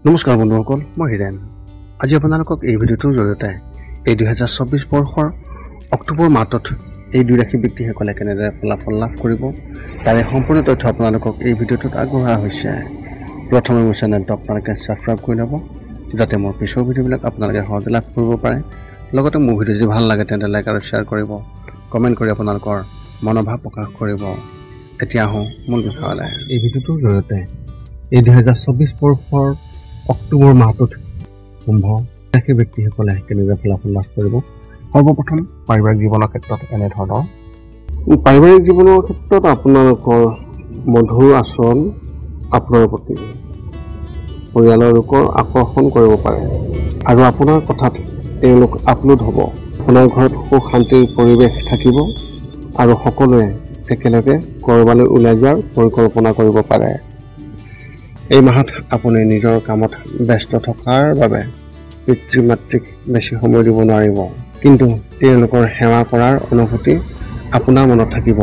নমস্কাৰ বন্ধুসকল, মই হিৰেন। আজি আপোনালোকক এই ভিডিঅ'টোৰ জৰিয়তে এই 2024 বৰ্ষৰ অক্টোবৰ মাহটোত এই দুই ৰাশি ব্যক্তিসকলে কেনেদৰে ফলাফল লাভ কৰিব তাৰে সম্পূৰ্ণ তথ্য আপোনালোকক এই ভিডিঅ'টোত আগবঢ়োৱা হৈছে। প্ৰথমে মোৰ চেনেলটো আপোনালোকে ছাবস্ক্ৰাইব কৰি ল'ব, যাতে মোৰ পিছৰ ভিডিঅ'বিলাক আপোনালোকে সহজে লাভ কৰিব পাৰে। লগতে মোৰ ভিডিঅ' যদি ভাল লাগে তেন্তে লাইক আৰু শ্বেয়াৰ কৰিব, কমেণ্ট কৰি আপোনালোকৰ মনোভাৱ প্ৰকাশ কৰিব। এতিয়া আহোঁ মূল বিষয়লৈ। এই ভিডিঅ'টোৰ জৰিয়তে এই 2024 বৰ্ষৰ অক্টোবৰ মাহটোত কুম্ভ ৰাশি ব্যক্তিসকলে কেনেদৰে ফলাফল লাভ কৰিব। সৰ্বপ্ৰথম পাৰিবাৰিক জীৱনৰ ক্ষেত্ৰত এনেধৰণৰ পাৰিবাৰিক জীৱনৰ ক্ষেত্ৰত আপোনালোকৰ মধুৰ আচৰণ আপোনাৰ প্ৰতি পৰিয়ালৰ লোকৰ আকৰ্ষণ কৰিব পাৰে আৰু আপোনাৰ কথাত তেওঁলোক আপলোড হ'ব। আপোনাৰ ঘৰত সুখ শান্তিৰ পৰিৱেশ থাকিব আৰু সকলোৱে একেলগে ক'ৰবালৈ ওলাই যোৱাৰ পৰিকল্পনা কৰিব পাৰে। এই মাহত আপুনি নিজৰ কামত ব্যস্ত থকাৰ বাবে পিতৃ মাতৃক বেছি সময় দিব নোৱাৰিব, কিন্তু তেওঁলোকৰ সেৱা কৰাৰ অনুভূতি আপোনাৰ মনত থাকিব।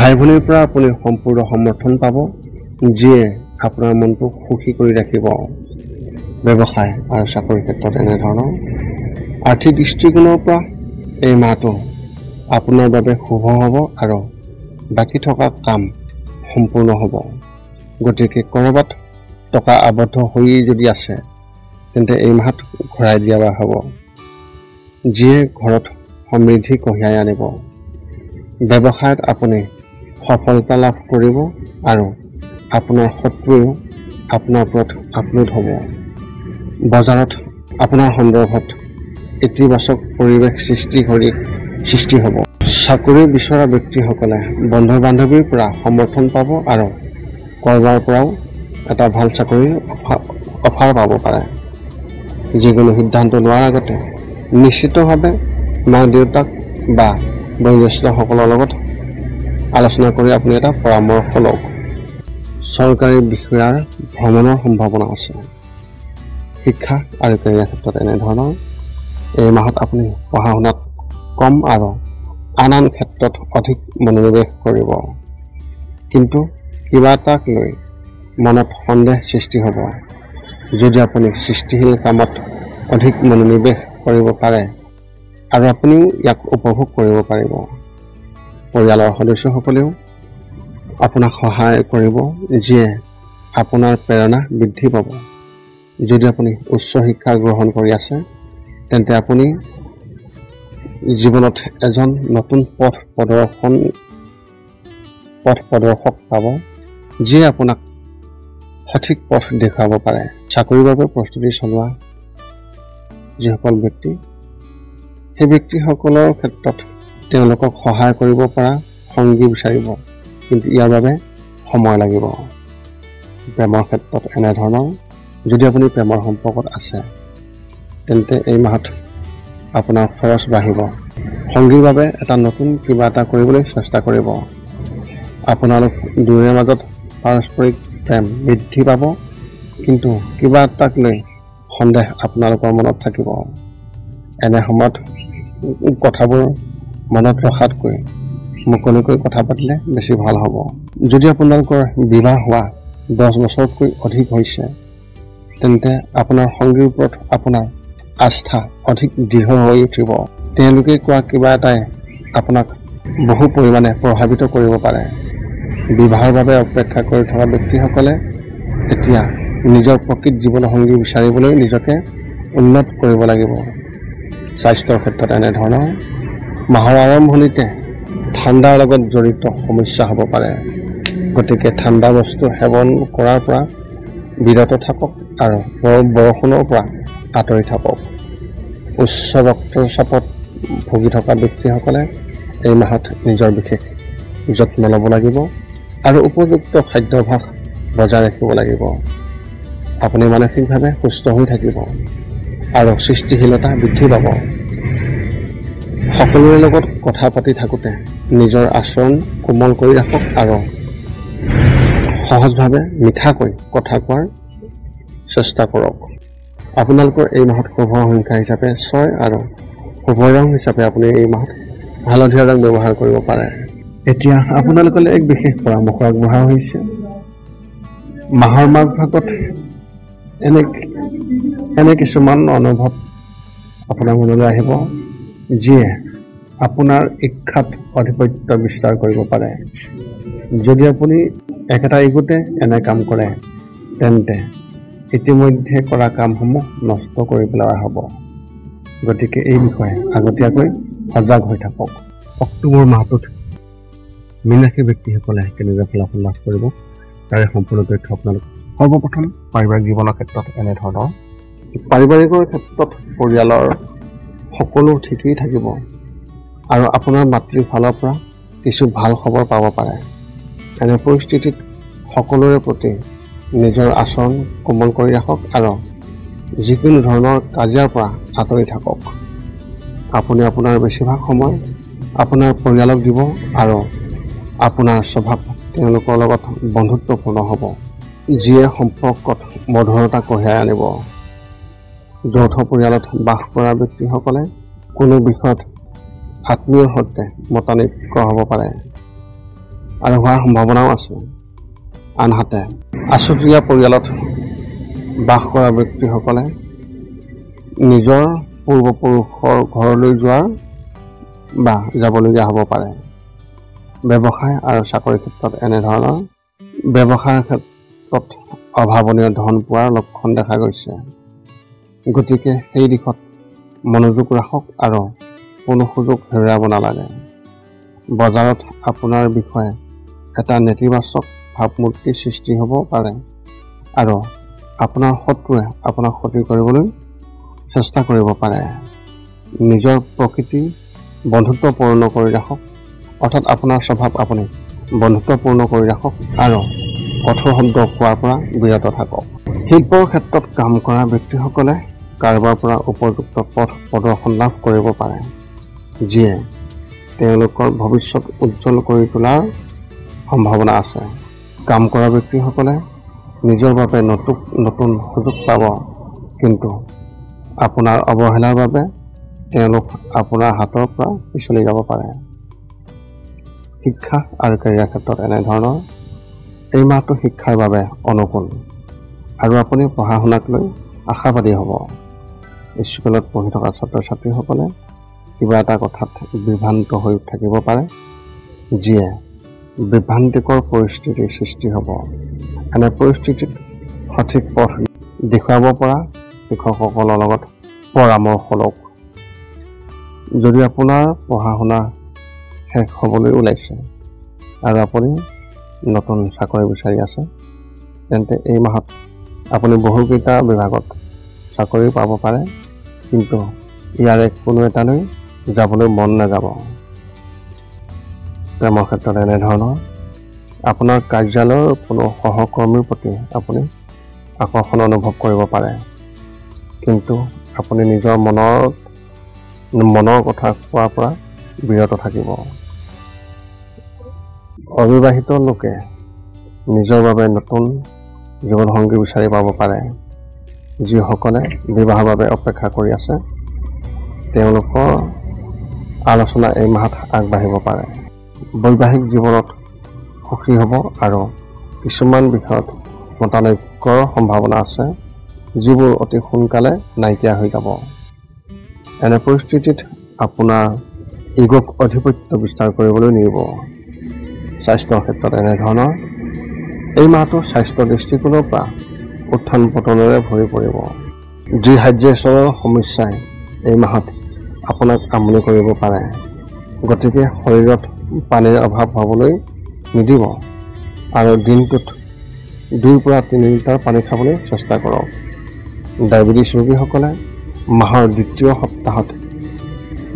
ভাই ভনীৰ পৰা আপুনি সম্পূৰ্ণ সমৰ্থন পাব, যিয়ে আপোনাৰ মনটো সুখী কৰি ৰাখিব। ব্যৱসায় আৰু চাকৰিৰ ক্ষেত্ৰত এনেধৰণৰ আৰ্থিক দৃষ্টিকোণৰ পৰা এই মাহটো আপোনাৰ বাবে শুভ হ'ব আৰু বাকী থকা কাম সম্পূৰ্ণ হ'ব। গতিকে ক'ৰবাত টকা আবদ্ধ হৈ যদি আছে তেন্তে এই মাহত ঘূৰাই দিয়া হ'ব, যিয়ে ঘৰত সমৃদ্ধি কঢ়িয়াই আনিব। ব্যৱসায়ত আপুনি সফলতা লাভ কৰিব আৰু আপোনাৰ শত্ৰুৱেও আপোনাৰ ওপৰত আপলোড হ'ব। বজাৰত আপোনাৰ সন্দৰ্ভত ইতিবাচক পৰিৱেশ সৃষ্টি হ'ব। চাকৰি বিচৰা ব্যক্তিসকলে বন্ধু বান্ধৱীৰ পৰা সমৰ্থন পাব আৰু ক'ৰবাৰ পৰাও এটা ভাল চাকৰিৰ অফাৰ পাব পাৰে। যিকোনো সিদ্ধান্ত লোৱাৰ আগতে নিশ্চিতভাৱে মাক দেউতাক বা বয়োজ্যেষ্ঠসকলৰ লগত আলোচনা কৰি আপুনি এটা পৰামৰ্শ লওক। চৰকাৰী বিষয়াৰ ভ্ৰমণৰ সম্ভাৱনা আছে। শিক্ষা আৰু কেৰিয়াৰ ক্ষেত্ৰত এনেধৰণৰ এই মাহত আপুনি পঢ়া শুনাত কম আৰু আন ক্ষেত্ৰত অধিক মনোনিৱেশ কৰিব, কিন্তু কিবা এটাক লৈ মনত সন্দেহ সৃষ্টি হ'ব। যদি আপুনি সৃষ্টিশীল কামত অধিক মনোনিৱেশ কৰিব পাৰে আৰু আপুনিও ইয়াক উপভোগ কৰিব পাৰিব। পৰিয়ালৰ সদস্যসকলেও আপোনাক সহায় কৰিব, যিয়ে আপোনাৰ প্ৰেৰণা বৃদ্ধি পাব। যদি আপুনি উচ্চ শিক্ষা গ্ৰহণ কৰি আছে তেন্তে আপুনি জীৱনত এজন নতুন পথ প্ৰদৰ্শক পাব, যিয়ে আপোনাক সঠিক পথ দেখুৱাব পাৰে। চাকৰিৰ বাবে প্ৰস্তুতি চলোৱা যিসকল ব্যক্তি, সেই ব্যক্তিসকলৰ ক্ষেত্ৰত তেওঁলোকক সহায় কৰিব পৰা সংগী বিচাৰিব, কিন্তু ইয়াৰ বাবে সময় লাগিব। প্ৰেমৰ ক্ষেত্ৰত এনেধৰণৰ যদি আপুনি প্ৰেমৰ সম্পৰ্কত আছে তেন্তে এই মাহত আপোনাৰ খৰচ বাঢ়িব। সংগীৰ বাবে এটা নতুন কিবা এটা কৰিবলৈ চেষ্টা কৰিব। আপোনালোক দুয়োৰে মাজত পাৰস্পৰিক প্ৰেম বৃদ্ধি পাব, কিন্তু কিবা এটাক লৈ সন্দেহ আপোনালোকৰ মনত থাকিব। এনে সময়ত কথাবোৰ মনত ৰখাতকৈ মুকলিকৈ কথা পাতিলে বেছি ভাল হ'ব। যদি আপোনালোকৰ বিবাহ হোৱা 10 বছৰতকৈ অধিক হৈছে তেন্তে আপোনাৰ সংগীৰ ওপৰত আপোনাৰ আস্থা অধিক দৃঢ় হৈ উঠিব। তেওঁলোকে কোৱা কিবা এটাই আপোনাক বহু পৰিমাণে প্ৰভাৱিত কৰিব পাৰে। বিবাহৰ বাবে অপেক্ষা কৰি থকা ব্যক্তিসকলে এতিয়া নিজৰ প্ৰকৃত জীৱনসংগী বিচাৰিবলৈ নিজকে উন্নত কৰিব লাগিব। স্বাস্থ্যৰ ক্ষেত্ৰত এনেধৰণৰ মাহৰ আৰম্ভণিতে ঠাণ্ডাৰ লগত জড়িত সমস্যা হ'ব পাৰে, গতিকে ঠাণ্ডা বস্তু সেৱন কৰাৰ পৰা বিৰত থাকক আৰু বৰষুণৰ পৰা আঁতৰি থাকক। উচ্চ ৰক্তচাপত ভুগি থকা ব্যক্তিসকলে এই মাহত নিজৰ বিশেষ যত্ন ল'ব লাগিব আৰু উপযুক্ত খাদ্যাভ্যাস বজাই ৰাখিব লাগিব। আপুনি মানসিকভাৱে সুস্থ হৈ থাকিব আৰু সৃষ্টিশীলতা বৃদ্ধি পাব। সকলোৰে লগত কথা পাতি থাকোঁতে নিজৰ আচৰণ কোমল কৰি ৰাখক আৰু সহজভাৱে মিঠাকৈ কথা কোৱাৰ চেষ্টা কৰক। আপোনালোকৰ এই মাহত শুভ সংখ্যা হিচাপে 6 আৰু শুভ ৰং হিচাপে আপুনি এই মাহত হালধীয়া ৰং ব্যৱহাৰ কৰিব পাৰে। এতিয়া আপোনালোকলৈ এক বিশেষ পৰামৰ্শ আগবঢ়োৱা হৈছে। মাহৰ মাজভাগত এনে কিছুমান অনুভৱ আপোনাৰ মনলৈ আহিব যিয়ে আপোনাৰ ইচ্ছাত আধিপত্য বিস্তাৰ কৰিব পাৰে। যদি আপুনি একেটা ইগোতে এনে কাম কৰে তেন্তে ইতিমধ্যে কৰা কামসমূহ নষ্ট কৰি পেলোৱা হ'ব। গতিকে এই বিষয়ে আগতীয়াকৈ সজাগ হৈ থাকক। অক্টোবৰ মাহটোত মীন ৰাশিৰ ব্যক্তিসকলে কেনেদৰে ফলাফল লাভ কৰিব তাৰে সম্পূৰ্ণ তথ্য আপোনালোক। সৰ্বপ্ৰথম পাৰিবাৰিক জীৱনৰ ক্ষেত্ৰত এনেধৰণৰ। পাৰিবাৰিকৰ ক্ষেত্ৰত পৰিয়ালৰ সকলো ঠিকেই থাকিব আৰু আপোনাৰ মাতৃৰ ফালৰ পৰা কিছু ভাল খবৰ পাব পাৰে। এনে পৰিস্থিতিত সকলোৰে প্ৰতি নিজৰ আচৰণ কোমল কৰি ৰাখক আৰু যিকোনো ধৰণৰ কাজিয়াৰ পৰা আঁতৰি থাকক। আপুনি আপোনাৰ বেছিভাগ সময় আপোনাৰ পৰিয়ালক দিব আৰু আপোনাৰ স্বভাৱ তেওঁলোকৰ লগত বন্ধুত্বপূৰ্ণ হ'ব, যিয়ে সম্পৰ্কত মধুৰতা কঢ়িয়াই আনিব। যৌথ পৰিয়ালত বাস কৰা ব্যক্তিসকলে কোনো বিষয়ত আত্মীয়ৰ সৈতে মতানৈক্য হ'ব পাৰে আৰু হোৱাৰ সম্ভাৱনাও আছে। আনহাতে আছুতীয়া পৰিয়ালত বাস কৰা ব্যক্তিসকলে নিজৰ পূৰ্বপুৰুষৰ ঘৰলৈ যাবলগীয়া হ'ব পাৰে। ব্যৱসায় আৰু চাকৰিৰ ক্ষেত্ৰত এনেধৰণৰ। ব্যৱসায়ৰ ক্ষেত্ৰত অভাৱনীয় ধন পোৱাৰ লক্ষণ দেখা গৈছে। গতিকে সেই দিশত মনোযোগ ৰাখক আৰু কোনো সুযোগ হেৰুৱাব নালাগে। বজাৰত আপোনাৰ বিষয়ে এটা নেতিবাচক ভাৱমূৰ্তিৰ সৃষ্টি হ'ব পাৰে আৰু আপোনাৰ শত্ৰুৱে আপোনাক ক্ষতি কৰিবলৈ চেষ্টা কৰিব পাৰে। নিজৰ প্ৰকৃতি বন্ধুত্বপূৰ্ণ কৰি ৰাখক, অৰ্থাৎ আপোনাৰ স্বভাৱ আপুনি বন্ধুত্বপূৰ্ণ কৰি ৰাখক আৰু কঠোৰ শব্দ কোৱাৰ পৰা বিৰত থাকক। শিল্পৰ ক্ষেত্ৰত কাম কৰা ব্যক্তিসকলে কাৰোবাৰ পৰা উপযুক্ত পথ প্ৰদৰ্শন লাভ কৰিব পাৰে, যিয়ে তেওঁলোকৰ ভৱিষ্যত উজ্জ্বল কৰি তোলাৰ সম্ভাৱনা আছে। কাম কৰা ব্যক্তিসকলে নিজৰ বাবে নতুন সুযোগ পাব, কিন্তু আপোনাৰ অৱহেলাৰ বাবে তেওঁলোক আপোনাৰ হাতৰ পৰা পিছলি যাব পাৰে। শিক্ষা আৰু কেৰিয়াৰ ক্ষেত্ৰত এনেধৰণৰ। এই মাহটো শিক্ষাৰ বাবে অনুকূল আৰু আপুনি পঢ়া শুনাক লৈ আশাবাদী হ'ব। স্কুলত পঢ়ি থকা ছাত্ৰ ছাত্ৰীসকলে কিবা এটা কথাত বিভ্ৰান্ত হৈ থাকিব পাৰে, যিয়ে বিভ্ৰান্তিকৰ পৰিস্থিতিৰ সৃষ্টি হ'ব। এনে পৰিস্থিতিত সঠিক পথ দেখুৱাব পৰা শিক্ষকসকলৰ লগত পৰামৰ্শ লওক। যদি আপোনাৰ পঢ়া শুনা শেষ হ'বলৈ ওলাইছে আৰু আপুনি নতুন চাকৰি বিচাৰি আছে, তেন্তে এই মাহত আপুনি বহুকেইটা বিভাগত চাকৰি পাব পাৰে, কিন্তু ইয়াৰে কোনো এটালৈ যাবলৈ মন নাযাব। প্ৰেমৰ ক্ষেত্ৰত এনেধৰণৰ। আপোনাৰ কাৰ্যালয়ৰ কোনো সহকৰ্মীৰ প্ৰতি আপুনি আকৰ্ষণ অনুভৱ কৰিব পাৰে, কিন্তু আপুনি নিজৰ মনৰ কথা কোৱাৰ পৰা বিৰত থাকিব। অবিবাহিত লোকে নিজৰ বাবে নতুন জীৱনসংগী বিচাৰি পাব পাৰে। যিসকলে বিবাহৰ বাবে অপেক্ষা কৰি আছে, তেওঁলোকৰ আলোচনা এই মাহত আগবাঢ়িব পাৰে। বৈবাহিক জীৱনত সুখী হ'ব আৰু কিছুমান বিষয়ত মতানৈক্যৰ সম্ভাৱনা আছে, যিবোৰ অতি সোনকালে নাইকিয়া হৈ যাব। এনে পৰিস্থিতিত আপোনাৰ ইগোক আধিপত্য বিস্তাৰ কৰিবলৈ নিব। স্বাস্থ্যৰ ক্ষেত্ৰত এনেধৰণৰ। এই মাহটো স্বাস্থ্যৰ দৃষ্টিকোণৰ পৰা উত্থান পতনেৰে ভৰি পৰিব। ডিহাইড্ৰেশ্যনৰ সমস্যাই এই মাহত আপোনাক আমনি কৰিব পাৰে। গতিকে শৰীৰত পানীৰ অভাৱ হ'বলৈ নিদিব আৰু দিনটোত 2 পৰা 3 লিটাৰ পানী খাবলৈ চেষ্টা কৰক। ডায়েবেটিছ ৰোগীসকলে মাহৰ দ্বিতীয় সপ্তাহত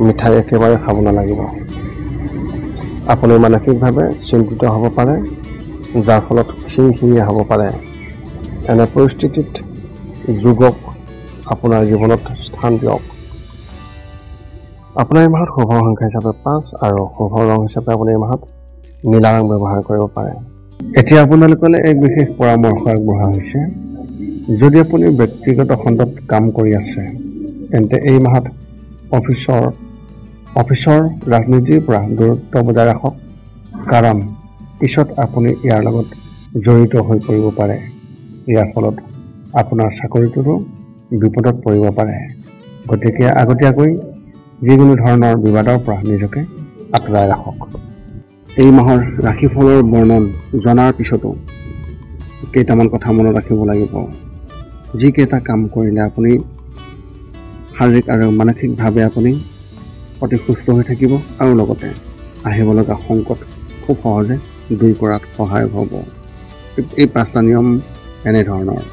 মিঠাই একেবাৰে খাব নালাগিব। আপুনি মানসিকভাৱে চিন্তিত হ'ব পাৰে, যাৰ ফলত খিংখিঙীয়া হ'ব পাৰে। এনে পৰিস্থিতিত যোগক আপোনাৰ জীৱনত স্থান দিয়ক। আপোনাৰ এই মাহত শুভ সংখ্যা হিচাপে 5 আৰু শুভ ৰং হিচাপে আপুনি এই মাহত নীলা ৰং ব্যৱহাৰ কৰিব পাৰে। এতিয়া আপোনালোকলৈ এক বিশেষ পৰামৰ্শ আগবঢ়োৱা হৈছে। যদি আপুনি ব্যক্তিগত খণ্ডত কাম কৰি আছে, তেন্তে এই মাহত অফিচৰ ৰাজনীতিৰ পৰা দূৰত্ব বজাই ৰাখক, কাৰণ পিছত আপুনি ইয়াৰ লগত জড়িত হৈ পৰিব পাৰে। ইয়াৰ ফলত আপোনাৰ চাকৰিটোতো বিপদত পৰিব পাৰে। গতিকে আগতীয়াকৈ যিকোনো ধৰণৰ বিবাদৰ পৰা নিজকে আঁতৰাই ৰাখক। এই মাহৰ ৰাশিফলৰ বৰ্ণন জনাৰ পিছতো কেইটামান কথা মনত ৰাখিব লাগিব। যিকেইটা কাম কৰিলে আপুনি শাৰীৰিক আৰু মানসিকভাৱে আপুনি অতি সুস্থ হৈ থাকিব আৰু লগতে আহিব লগা সংকট খুব সহজে দূৰ কৰাত সহায়ক হ'ব। এই 5টা নিয়ম এনেধৰণৰ।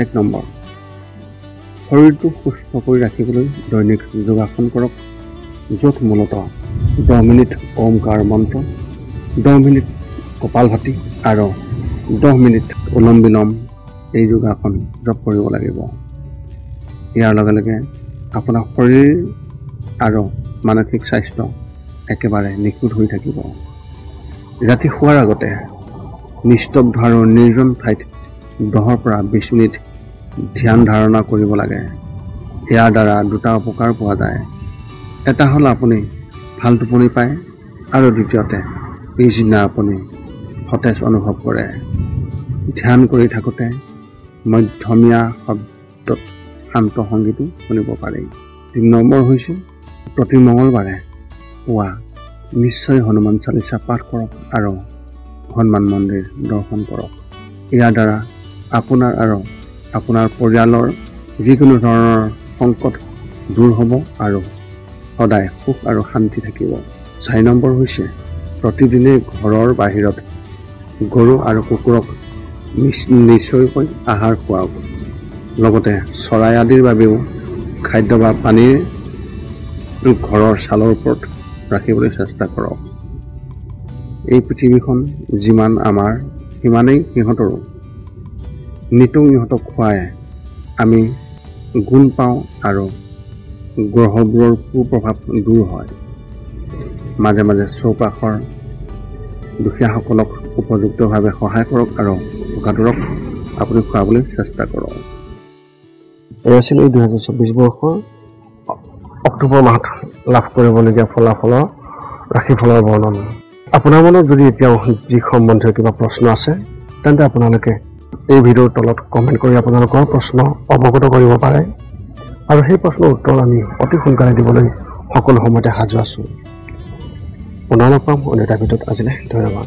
1 নম্বৰ, শৰীৰটো সুস্থ কৰি ৰাখিবলৈ দৈনিক যোগাসন কৰক, য'ত মূলতঃ 10 মিনিট ওমকাৰ মন্ত্ৰ, 10 মিনিট কপালভাতি আৰু 10 মিনিট উলম বিলম এই যোগাসন জপ কৰিব লাগিব। ইয়াৰ লগে লগে আপোনাৰ শৰীৰ আৰু মানসিক স্বাস্থ্য একেবাৰে নিখুঁত হৈ থাকিব। ৰাতি শোৱাৰ আগতে নিস্তব্ধ আৰু নিৰ্জন ঠাইত 10 পৰা 20 মিনিট ধ্যান ধাৰণা কৰিব লাগে। ইয়াৰ দ্বাৰা 2টা উপকাৰ পোৱা যায়। এটা হ'ল আপুনি ভাল টোপনি পায় আৰু দ্বিতীয়তে পিছদিনা আপুনি সতেজ অনুভৱ কৰে। ধ্যান কৰি থাকোঁতে মধ্যমীয়া শব্দত শান্ত সংগীতো শুনিব পাৰি। 3 নম্বৰ হৈছে প্ৰতি মঙলবাৰে পুৱা নিশ্চয় হনুমান চালিচা পাঠ কৰক আৰু হনুমান মন্দিৰ দৰ্শন কৰক। ইয়াৰ দ্বাৰা আপোনাৰ আৰু আপোনাৰ পৰিয়ালৰ যিকোনো ধৰণৰ সংকট দূৰ হ'ব আৰু সদায় সুখ আৰু শান্তি থাকিব। 4 নম্বৰ হৈছে প্ৰতিদিনে ঘৰৰ বাহিৰত গৰু আৰু কুকুৰক নিশ্চয়কৈ আহাৰ খুৱাওক। লগতে চৰাই আদিৰ বাবেও খাদ্য বা পানীৰ ঘৰৰ ছালৰ ওপৰত ৰাখিবলৈ চেষ্টা কৰক। এই পৃথিৱীখন যিমান আমাৰ সিমানেই সিহঁতৰো। নিতৌ ইহঁতক খুৱাই আমি গুণ পাওঁ আৰু গ্ৰহবোৰৰ কুপ্ৰভাৱ দূৰ হয়। মাজে মাজে চৌপাশৰ দুখীয়াসকলক উপযুক্তভাৱে সহায় কৰক আৰু ভোকাতুৰক আপুনি খুৱাবলৈ চেষ্টা কৰক। এই আছিল এই 2024 বৰ্ষৰ অক্টোবৰ মাহত লাভ কৰিবলগীয়া ফলাফলৰ ৰাশিফলৰ বৰ্ণন। আপোনাৰ মনত যদি এতিয়াও যি সম্বন্ধীয় কিবা প্ৰশ্ন আছে তেন্তে আপোনালোকে এই ভিডিঅ'ৰ তলত কমেণ্ট কৰি আপোনালোকৰ প্ৰশ্ন অৱগত কৰিব পাৰে আৰু সেই প্ৰশ্নৰ উত্তৰ আমি অতি সোনকালে দিবলৈ সকলো সময়তে সাজু আছোঁ। পুনৰ লগ পাম অন্য এটা ভিডিঅ'ত। আজিলৈ ধন্যবাদ।